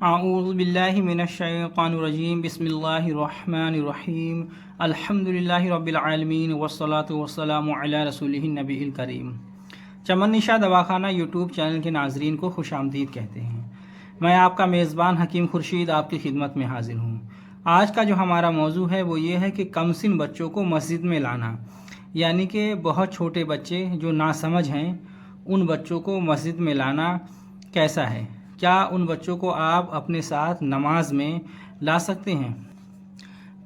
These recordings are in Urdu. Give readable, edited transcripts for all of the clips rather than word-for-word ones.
اعوذ باللہ من الشیطان الرجیم بسم اللہ الرحمن الرحیم الحمدللہ رب العالمین والصلاة والسلام علی رسولہ النبی الکریم۔ چمن نشا دواخانہ یوٹیوب چینل کے ناظرین کو خوش آمدید کہتے ہیں۔ میں آپ کا میزبان حکیم خورشید آپ کی خدمت میں حاضر ہوں۔ آج کا جو ہمارا موضوع ہے وہ یہ ہے کہ کم سن بچوں کو مسجد میں لانا، یعنی کہ بہت چھوٹے بچے جو ناسمجھ ہیں ان بچوں کو مسجد میں لانا کیسا ہے؟ کیا ان بچوں کو آپ اپنے ساتھ نماز میں لا سکتے ہیں؟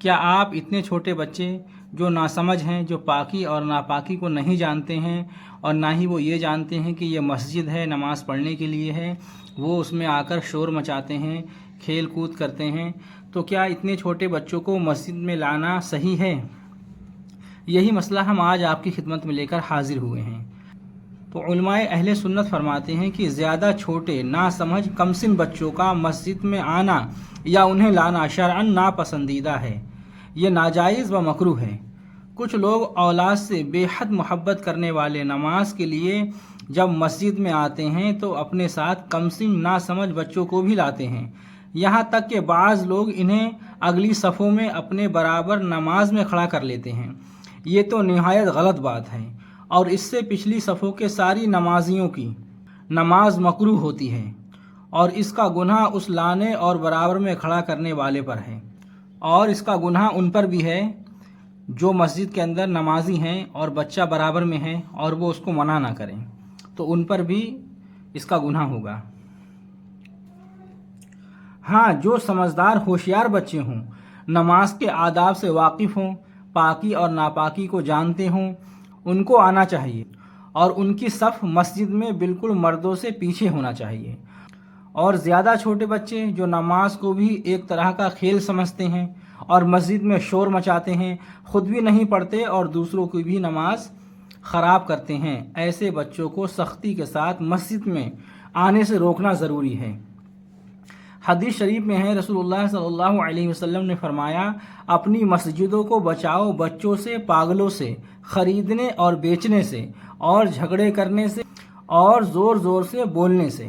کیا آپ اتنے چھوٹے بچے جو ناسمجھ ہیں، جو پاکی اور ناپاکی کو نہیں جانتے ہیں اور نہ ہی وہ یہ جانتے ہیں کہ یہ مسجد ہے، نماز پڑھنے کے لیے ہے، وہ اس میں آ کر شور مچاتے ہیں، کھیل کود کرتے ہیں، تو کیا اتنے چھوٹے بچوں کو مسجد میں لانا صحیح ہے؟ یہی مسئلہ ہم آج آپ کی خدمت میں لے کر حاضر ہوئے ہیں۔ تو علماء اہل سنت فرماتے ہیں کہ زیادہ چھوٹے ناسمجھ کمسن بچوں کا مسجد میں آنا یا انہیں لانا شرعاً ناپسندیدہ ہے، یہ ناجائز و مکروہ ہے۔ کچھ لوگ اولاد سے بے حد محبت کرنے والے نماز کے لیے جب مسجد میں آتے ہیں تو اپنے ساتھ کمسن ناسمجھ بچوں کو بھی لاتے ہیں، یہاں تک کہ بعض لوگ انہیں اگلی صفوں میں اپنے برابر نماز میں کھڑا کر لیتے ہیں۔ یہ تو نہایت غلط بات ہے، اور اس سے پچھلی صفوں کے ساری نمازیوں کی نماز مکروہ ہوتی ہے، اور اس کا گناہ اس لانے اور برابر میں کھڑا کرنے والے پر ہے، اور اس کا گناہ ان پر بھی ہے جو مسجد کے اندر نمازی ہیں اور بچہ برابر میں ہے اور وہ اس کو منع نہ کریں، تو ان پر بھی اس کا گناہ ہوگا۔ ہاں، جو سمجھدار ہوشیار بچے ہوں، نماز کے آداب سے واقف ہوں، پاکی اور ناپاکی کو جانتے ہوں، ان کو آنا چاہیے، اور ان کی صف مسجد میں بالکل مردوں سے پیچھے ہونا چاہیے۔ اور زیادہ چھوٹے بچے جو نماز کو بھی ایک طرح کا کھیل سمجھتے ہیں اور مسجد میں شور مچاتے ہیں، خود بھی نہیں پڑھتے اور دوسروں کی بھی نماز خراب کرتے ہیں، ایسے بچوں کو سختی کے ساتھ مسجد میں آنے سے روکنا ضروری ہے۔ حدیث شریف میں ہے، رسول اللہ صلی اللہ علیہ وسلم نے فرمایا، اپنی مسجدوں کو بچاؤ بچوں سے، پاگلوں سے، خریدنے اور بیچنے سے، اور جھگڑے کرنے سے، اور زور زور سے بولنے سے۔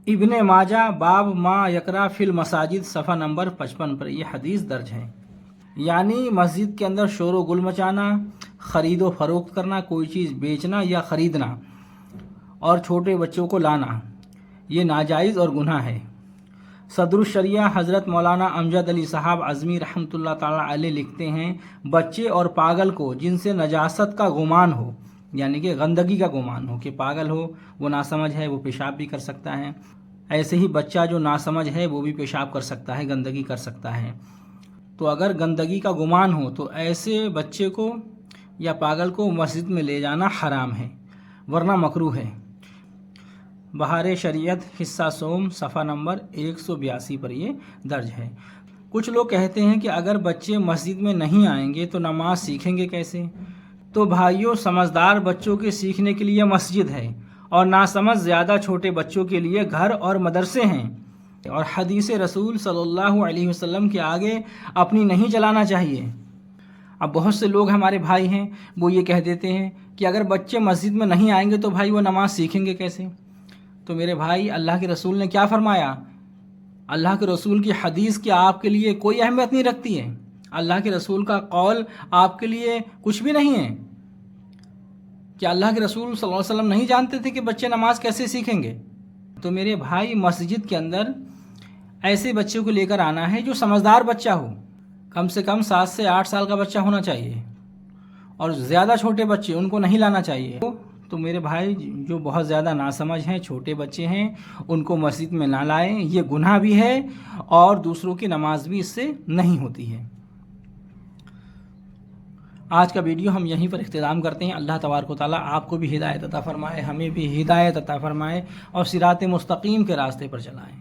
ابن ماجہ باب ما یکرا فی المساجد صفحہ نمبر 55 پر یہ حدیث درج ہے۔ یعنی مسجد کے اندر شور و گل مچانا، خرید و فروخت کرنا، کوئی چیز بیچنا یا خریدنا، اور چھوٹے بچوں کو لانا، یہ ناجائز اور گناہ ہے۔ صدر الشریعہ حضرت مولانا امجد علی صاحب اعظمی رحمۃ اللہ تعالی علیہ لکھتے ہیں، بچے اور پاگل کو جن سے نجاست کا گمان ہو، یعنی کہ گندگی کا گمان ہو، کہ پاگل ہو، وہ ناسمجھ ہے، وہ پیشاب بھی کر سکتا ہے، ایسے ہی بچہ جو ناسمجھ ہے وہ بھی پیشاب کر سکتا ہے، گندگی کر سکتا ہے، تو اگر گندگی کا گمان ہو تو ایسے بچے کو یا پاگل کو مسجد میں لے جانا حرام ہے، ورنہ مکروہ ہے۔ بہار شریعت حصہ سوم صفحہ نمبر 182 پر یہ درج ہے۔ کچھ لوگ کہتے ہیں کہ اگر بچے مسجد میں نہیں آئیں گے تو نماز سیکھیں گے کیسے؟ تو بھائیوں، سمجھدار بچوں کے سیکھنے کے لیے مسجد ہے، اور ناسمجھ زیادہ چھوٹے بچوں کے لیے گھر اور مدرسے ہیں، اور حدیث رسول صلی اللہ علیہ وسلم کے آگے اپنی نہیں چلانا چاہیے۔ اب بہت سے لوگ ہمارے بھائی ہیں، وہ یہ کہہ دیتے ہیں کہ اگر بچے مسجد میں نہیں آئیں گے تو بھائی وہ نماز سیکھیں گے کیسے؟ تو میرے بھائی، اللہ کے رسول نے کیا فرمایا؟ اللہ کے رسول کی حدیث کیا آپ کے لیے کوئی اہمیت نہیں رکھتی ہے؟ اللہ کے رسول کا قول آپ کے لیے کچھ بھی نہیں ہے؟ کیا اللہ کے رسول صلی اللہ علیہ وسلم نہیں جانتے تھے کہ بچے نماز کیسے سیکھیں گے؟ تو میرے بھائی، مسجد کے اندر ایسے بچے کو لے کر آنا ہے جو سمجھدار بچہ ہو، کم سے کم 7 سے 8 سال کا بچہ ہونا چاہیے، اور زیادہ چھوٹے بچے ان کو نہیں لانا چاہیے۔ تو میرے بھائی، جو بہت زیادہ ناسمجھ ہیں، چھوٹے بچے ہیں، ان کو مسجد میں نہ لائیں، یہ گناہ بھی ہے اور دوسروں کی نماز بھی اس سے نہیں ہوتی ہے۔ آج کا ویڈیو ہم یہیں پر اختتام کرتے ہیں۔ اللہ تبارک و تعالیٰ آپ کو بھی ہدایت عطا فرمائے، ہمیں بھی ہدایت عطا فرمائے، اور صراط مستقیم کے راستے پر چلائیں۔